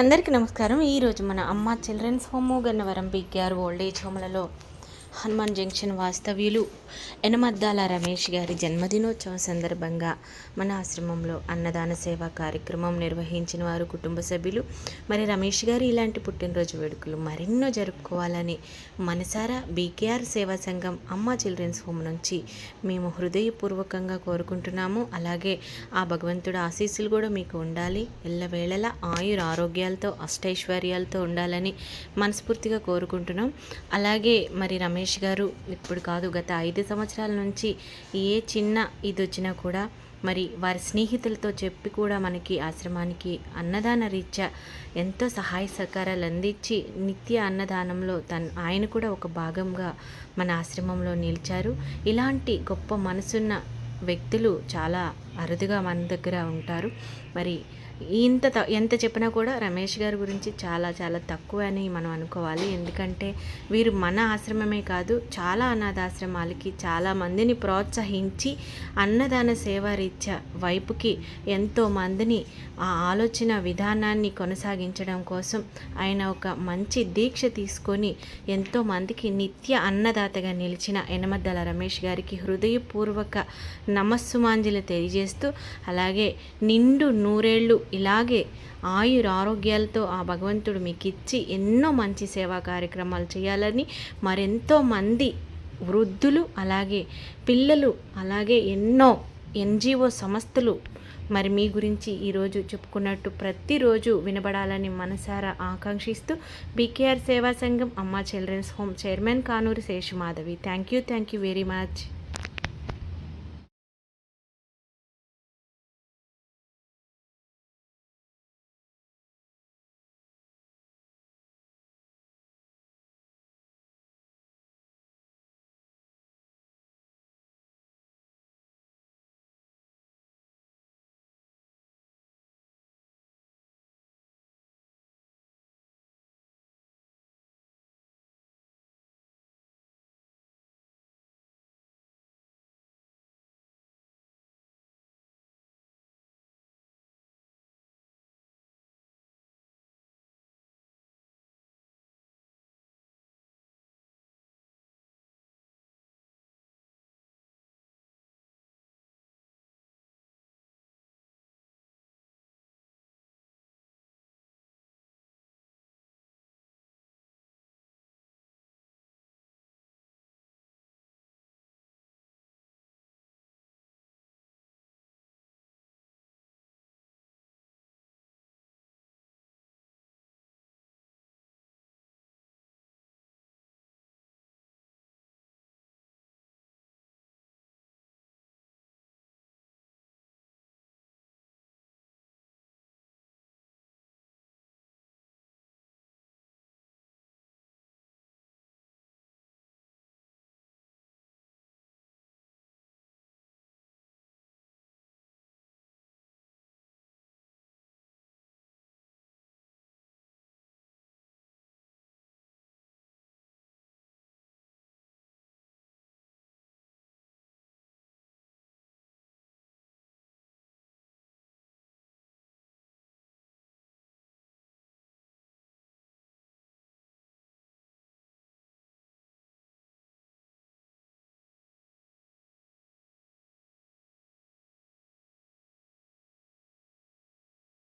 అందరికీ నమస్కారం. ఈరోజు మన Amma children's home Gannavaram BKR old age హోమ్లలో హనుమాన్ జంక్షన్ వాస్తవ్యులు యనమద్దాల రమేష్ గారి జన్మదినోత్సవం సందర్భంగా మన ఆశ్రమంలో అన్నదాన సేవా కార్యక్రమం నిర్వహించిన వారు కుటుంబ సభ్యులు. మరి రమేష్ గారు ఇలాంటి పుట్టినరోజు వేడుకలు మరెన్నో జరుపుకోవాలని మనసారా BKR Seva Sangham Amma children's home నుంచి మేము హృదయపూర్వకంగా కోరుకుంటున్నాము. అలాగే ఆ భగవంతుడు ఆశీస్సులు కూడా మీకు ఉండాలి, ఎల్లవేళలా ఆయుర ఆరోగ్యాలతో అష్టైశ్వర్యాలతో ఉండాలని మనస్ఫూర్తిగా కోరుకుంటున్నాం. అలాగే మరి రమేష్ గారు ఇప్పుడు కాదు, గత 5 సంవత్సరాల నుంచి ఏ చిన్న ఇది వచ్చినా కూడా మరి వారి స్నేహితులతో చెప్పి కూడా మనకి ఆశ్రమానికి అన్నదాన రీత్యా ఎంతో సహాయ సహకారాలు అందించి నిత్య అన్నదానంలో ఆయన కూడా ఒక భాగంగా మన ఆశ్రమంలో నిలిచారు. ఇలాంటి గొప్ప మనసున్న వ్యక్తులు చాలా అరుదుగా మన దగ్గర ఉంటారు. మరి ఎంత చెప్పినా కూడా రమేష్ గారి గురించి చాలా చాలా తక్కువ అని మనం అనుకోవాలి. ఎందుకంటే వీరు మన ఆశ్రమమే కాదు, చాలా అనాథాశ్రమాలకి చాలామందిని ప్రోత్సహించి అన్నదాన సేవా రీత్యా వైపుకి ఎంతోమందిని ఆ ఆలోచన విధానాన్ని కొనసాగించడం కోసం ఆయన ఒక మంచి దీక్ష తీసుకొని ఎంతోమందికి నిత్య అన్నదాతగా నిలిచిన యనమద్దాల రమేష్ గారికి హృదయపూర్వక నమస్సుమాంజలి తెలియజేస్తూ, అలాగే నిండు నూరేళ్ళు ఇలాగే ఆయుర ఆరోగ్యాలతో ఆ భగవంతుడు మీకు ఇచ్చి ఎన్నో మంచి సేవా కార్యక్రమాలు చేయాలని, మరెంతో మంది వృద్ధులు అలాగే పిల్లలు అలాగే ఎన్నో ఎన్జిఓ సంస్థలు మరి మీ గురించి ఈరోజు చెప్పుకున్నట్టు ప్రతిరోజు వినబడాలని మనసారా ఆకాంక్షిస్తూ BKR Seva Sangham Amma children's home chairman Kanuri Seshamadhavi. Thank you very much.